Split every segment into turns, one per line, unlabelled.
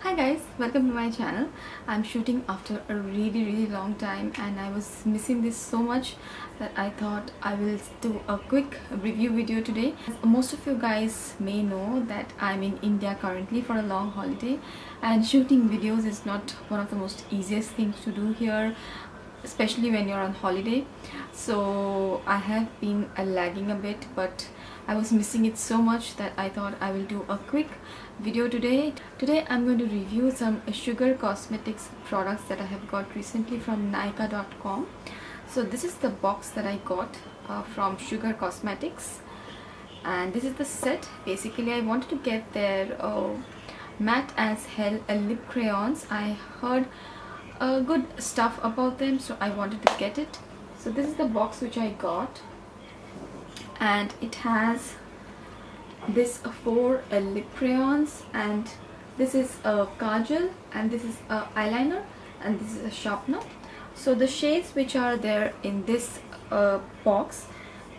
Hi guys, welcome to my channel. I'm shooting after a really long time and I was missing this so much that I thought I will do a quick review video today. As most of you guys may know that I'm in India currently for a long holiday, and shooting videos is not one of the most easiest things to do here, especially when you're on holiday. So I have been lagging a bit, but I was missing it so much that I thought I will do a quick video today. Today I'm going to review some Sugar Cosmetics products that I have got recently from Nykaa.com. So this is the box that I got from Sugar Cosmetics, and this is the set. Basically I wanted to get their matte as hell lip crayons. I heard good stuff about them, so I wanted to get it. So this is the box which I got, and it has this 4 lip crayons, and this is a kajal, and this is a eyeliner, and this is a sharpener. So the shades which are there in this box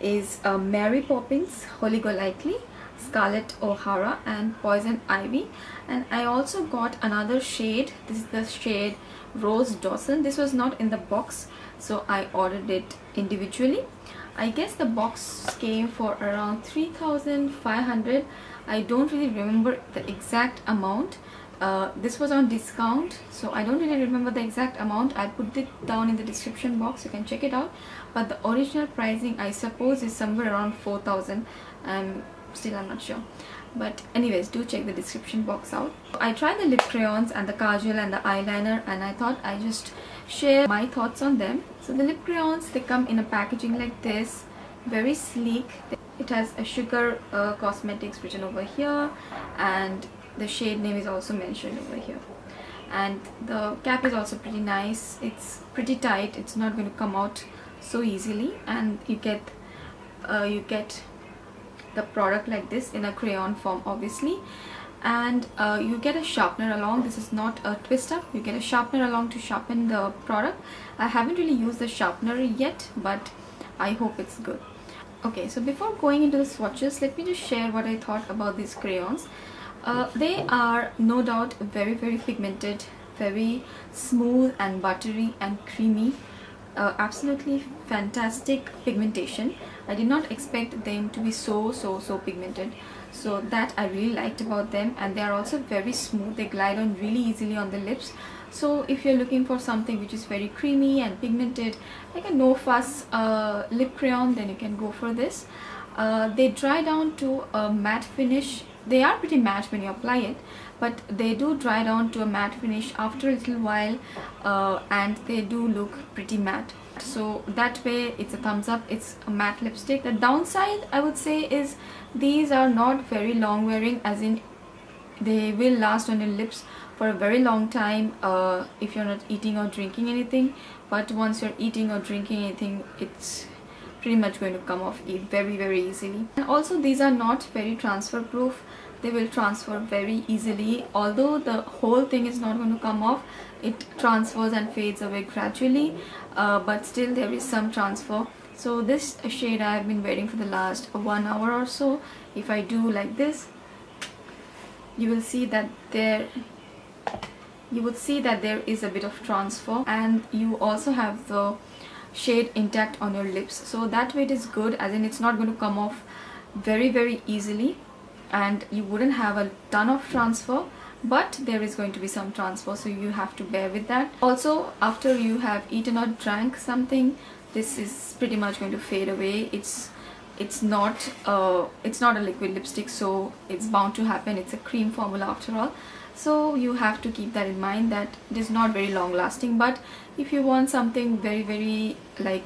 is Mary Poppins, Holy Golightly, Scarlet O'Hara, and Poison Ivy. And I also got another shade. This is the shade Rose Dawson. This was not in the box, so I ordered it individually. I guess the box came for around 3,500. I don't really remember the exact amount. This was on discount, so I don't really remember the exact amount. I'll put it down in the description box, you can check it out. But the original pricing, I suppose, is somewhere around 4,000. I'm not sure, but anyways, do check the description box out. I tried the lip crayons and the kajal and the eyeliner, and I thought I just share my thoughts on them. So the lip crayons, they come in a packaging like this, very sleek. It has a Sugar Cosmetics written over here, and the shade name is also mentioned over here. And the cap is also pretty nice. It's pretty tight, it's not going to come out so easily, and you get the product like this in a crayon form, obviously. And you get a sharpener along. This is not a twister, you get a sharpener along to sharpen the product. I haven't really used the sharpener yet, but I hope it's good. Okay, so before going into the swatches, let me just share what I thought about these crayons. They are no doubt very pigmented, very smooth and buttery and creamy. Absolutely fantastic pigmentation. I did not expect them to be so pigmented, so that I really liked about them. And they are also very smooth, they glide on really easily on the lips. So if you're looking for something which is very creamy and pigmented, like a no fuss lip crayon, then you can go for this. They dry down to a matte finish. They are pretty matte when you apply it, but they do dry down to a matte finish after a little while, and they do look pretty matte. So that way it's a thumbs up. It's a matte lipstick. The downside, I would say, is these are not very long wearing, as in they will last on your lips for a very long time if you're not eating or drinking anything. But once you're eating or drinking anything, it's pretty much going to come off very easily. And also these are not very transfer proof. They will transfer very easily. Although the whole thing is not going to come off, it transfers and fades away gradually, but still there is some transfer. So this shade I have been wearing for the last 1 hour or so. If I do like this, you will see that there is a bit of transfer, and you also have the shade intact on your lips. So that way it is good, as in it's not going to come off very easily, and you wouldn't have a ton of transfer, but there is going to be some transfer, so you have to bear with that. Also, after you have eaten or drank something, this is pretty much going to fade away. It's not a liquid lipstick, so it's bound to happen. It's a cream formula after all, so you have to keep that in mind, that it is not very long lasting. But if you want something very like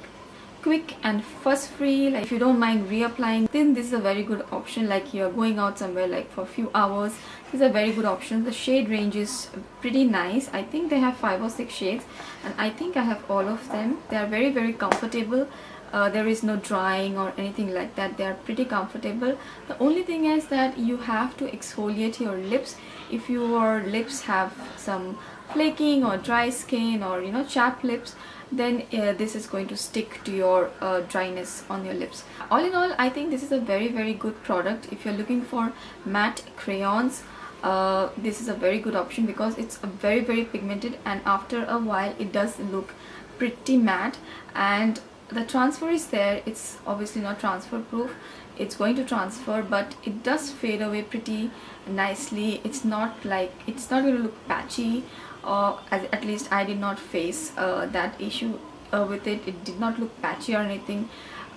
quick and fuss free, like if you don't mind reapplying, then this is a very good option. Like you're going out somewhere like for a few hours, this is a very good option. The shade range is pretty nice. I think they have 5 or 6 shades, and I think I have all of them. They are very comfortable. There is no drying or anything like that. They are pretty comfortable. The only thing is that you have to exfoliate your lips. If your lips have some flaking or dry skin, or chapped lips, then this is going to stick to your dryness on your lips. All in all, I think this is a very good product if you're looking for matte crayons. this is a very good option because it's a very pigmented, and after a while it does look pretty matte, and the transfer is there. It's obviously not transfer proof, it's going to transfer, but it does fade away pretty nicely. It's not going to look patchy, or at least I did not face that issue with it. It did not look patchy or anything.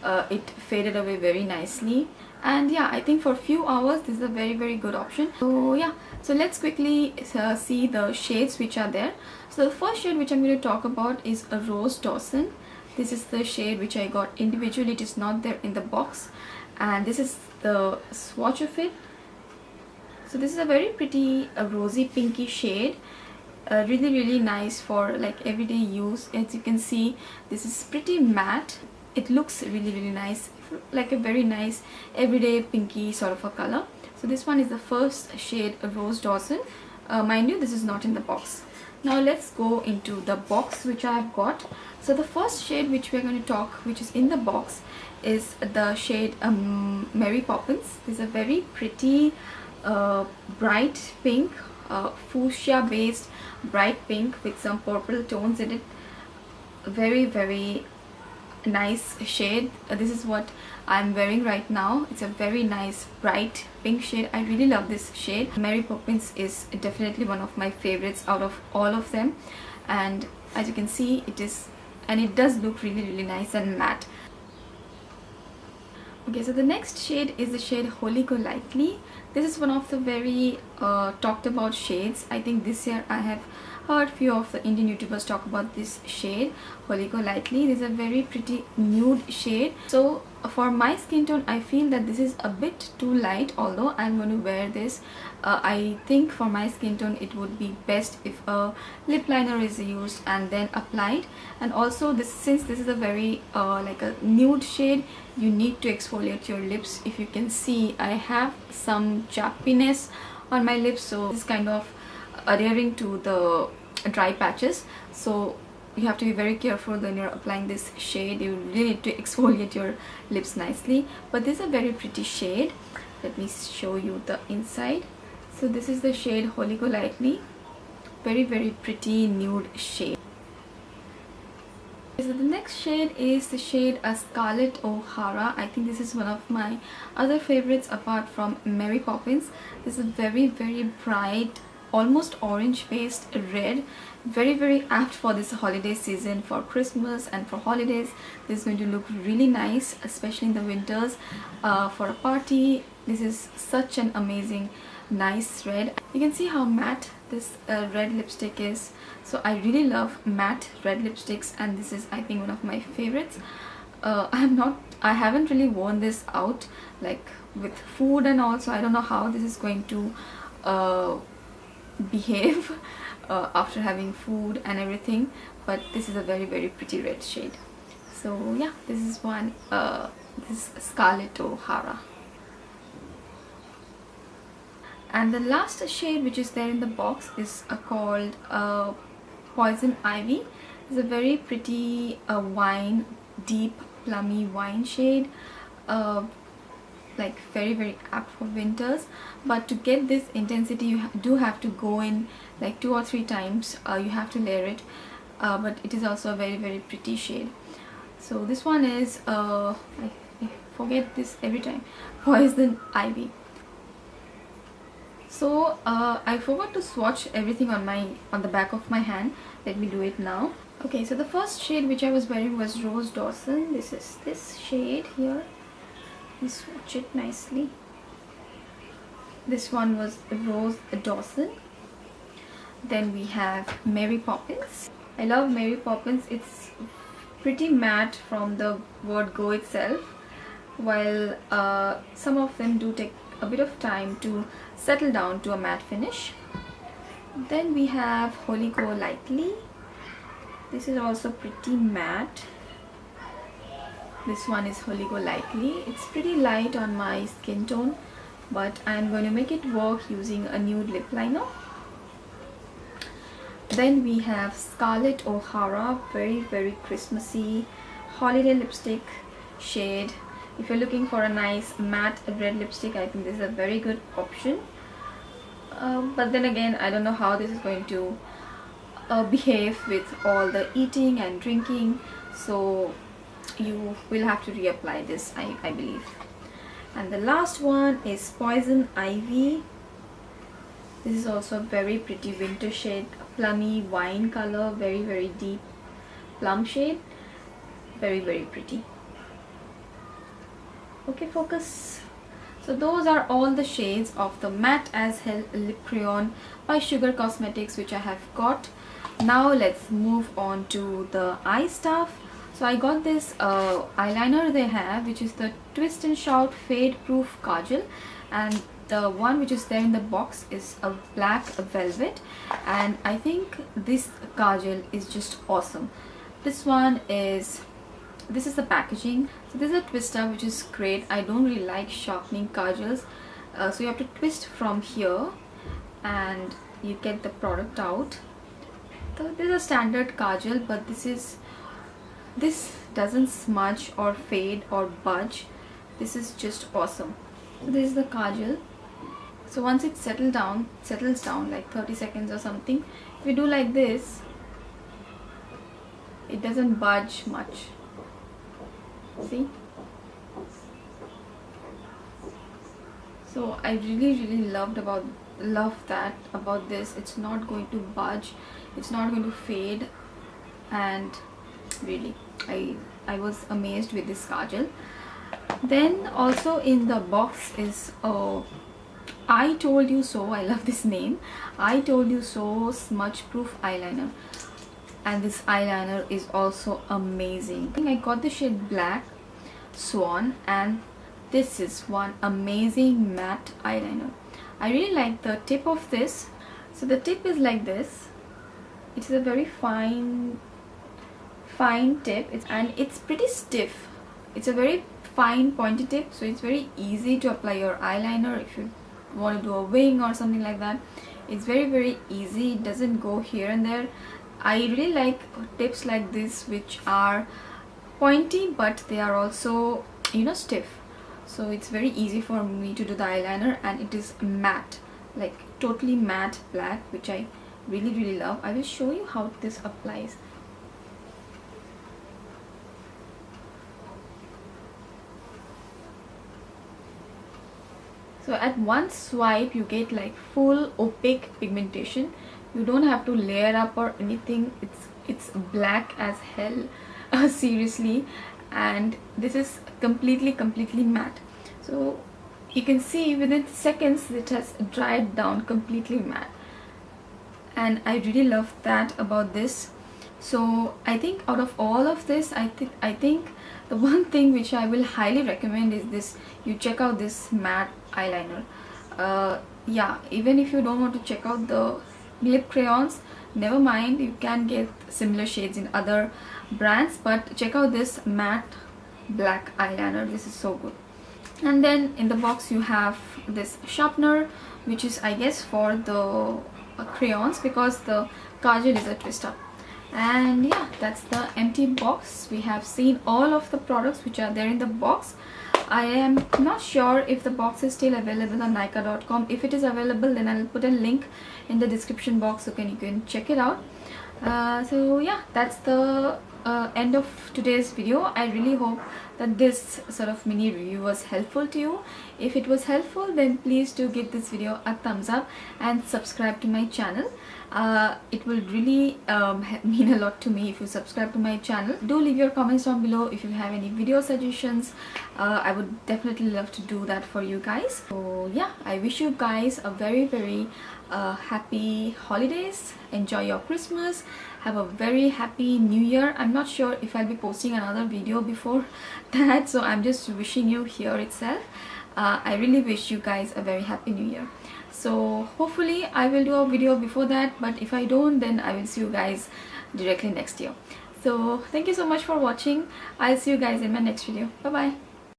It faded away very nicely, and yeah, I think for a few hours this is a very good option. So yeah, so let's quickly see the shades which are there. So the first shade which I'm going to talk about is a Rose Dawson. This is the shade which I got individually, it is not there in the box, and this is the swatch of it. So this is a very pretty rosy pinky shade, really nice for like everyday use. As you can see, this is pretty matte. It looks really nice, like a very nice everyday pinky sort of a color. So this one is the first shade, Rose Dawson. Mind you, this is not in the box. Now let's go into the box which I have got. So the first shade which we're going to talk, which is in the box, is the shade Mary Poppins. This is a very pretty bright pink, fuchsia based bright pink with some purple tones in it. Very nice shade. This is what I'm wearing right now. It's a very nice bright pink shade. I really love this shade. Mary Poppins is definitely one of my favorites out of all of them, and as you can see, it does look really nice and matte. Okay, so the next shade is the shade Holy Golightly. This is one of the very talked about shades. I think this year I have heard few of the Indian YouTubers talk about this shade, Holy Golightly. This is a very pretty nude shade. So for my skin tone, I feel that this is a bit too light, although I'm going to wear this. I think for my skin tone it would be best if a lip liner is used and then applied. And also since this is a very like a nude shade, you need to exfoliate your lips. If you can see, I have some chappiness on my lips, so this is kind of adhering to the dry patches, so you have to be very careful when you're applying this shade. You really need to exfoliate your lips nicely. But this is a very pretty shade. Let me show you the inside. So this is the shade Holy Golightly. Very pretty nude shade. So the next shade is the shade Scarlet O'Hara. I think this is one of my other favorites apart from Mary Poppins. This is a very bright, almost orange based red. Very apt for this holiday season, for Christmas and for holidays. This is going to look really nice, especially in the winters, for a party. This is such an amazing nice red. You can see how matte this red lipstick is. So I really love matte red lipsticks, and this is, I think, one of my favorites. I haven't really worn this out like with food and all, so I don't know how this is going to behave after having food and everything, but this is a very pretty red shade. So yeah, this is one, this is Scarlet O'Hara. And the last shade which is there in the box is called Poison Ivy. It's a very pretty wine, deep plummy wine shade, like very apt for winters. But to get this intensity, you do have to go in like 2 or 3 times. You have to layer it, but it is also a very pretty shade. So this one is I forget this every time, Poison Ivy. So I forgot to swatch everything on the back of my hand. Let me do it now. Okay, so the first shade which I was wearing was Rose Dawson. This is this shade here. Let me swatch it nicely. This one was Rose Dawson. Then we have Mary Poppins. I love Mary Poppins. It's pretty matte from the word go itself, while some of them do take a bit of time to settle down to a matte finish. Then we have Holy Golightly. This is also pretty matte. This one is Holy Golightly. It's pretty light on my skin tone, but I'm going to make it work using a nude lip liner. Then we have Scarlet O'Hara, very Christmassy holiday lipstick shade. If you're looking for a nice matte red lipstick, I think this is a very good option. but then again, I don't know how this is going to behave with all the eating and drinking, so you will have to reapply this, I believe. And the last one is Poison Ivy. This is also a very pretty winter shade, plummy wine color, very deep plum shade, very pretty. Okay, focus. So those are all the shades of the Matte as Hell Lip Crayon by Sugar Cosmetics which I have got. Now let's move on to the eye stuff. So I got this eyeliner they have, which is the Twist and Shout Fade Proof Kajal, and the one which is there in the box is a black velvet, and I think this kajal is just awesome. This is the packaging. So this is a twister which is great. I don't really like sharpening kajals, so you have to twist from here and you get the product out. So this is a standard kajal, but this doesn't smudge or fade or budge. This is just awesome. So this is the kajal. So once it settles down like 30 seconds or something, if you do like this, it doesn't budge much. See? So I really love that about this. It's not going to budge, it's not going to fade, and really I was amazed with this kajal. Then also in the box is I Told You So. I love this name. I Told You So smudge proof eyeliner, and this eyeliner is also amazing. I think I got the shade Black Swan, and this is one amazing matte eyeliner. I really like the tip of this. So the tip is like this. It is a very fine tip, and it's pretty stiff. It's a very fine pointy tip, so it's very easy to apply your eyeliner if you want to do a wing or something like that. It's very easy. It doesn't go here and there. I really like tips like this which are pointy but they are also, you know, stiff. So it's very easy for me to do the eyeliner, and it is matte, like totally matte black, which I really love. I will show you how this applies. So at one swipe you get like full opaque pigmentation. You don't have to layer up or anything. It's black as hell, seriously. And this is completely matte. So you can see within seconds it has dried down completely matte, and I really love that about this. So I think out of all of this, I think the one thing which I will highly recommend is this. You check out this matte eyeliner. Yeah, even if you don't want to check out the lip crayons, never mind, you can get similar shades in other brands, but check out this matte black eyeliner. This is so good. And then in the box you have this sharpener, which is I guess for the crayons, because the kajal is a twist up. And yeah, that's the empty box. We have seen all of the products which are there in the box. I am not sure if the box is still available on Nykaa.com. If it is available, then I'll put a link in the description box so you can check it out. So yeah, that's the end of today's video. I really hope that this sort of mini review was helpful to you. If it was helpful, then please do give this video a thumbs up and subscribe to my channel. It will really mean a lot to me if you subscribe to my channel. Do leave your comments down below if you have any video suggestions. I would definitely love to do that for you guys. So yeah, I wish you guys a very happy holidays. Enjoy your Christmas. Have a very happy new year. I'm not sure if I'll be posting another video before that, so I'm just wishing you here itself. I really wish you guys a very happy new year. So hopefully I will do a video before that, but if I don't, then I will see you guys directly next year. So thank you so much for watching. I'll see you guys in my next video. Bye bye.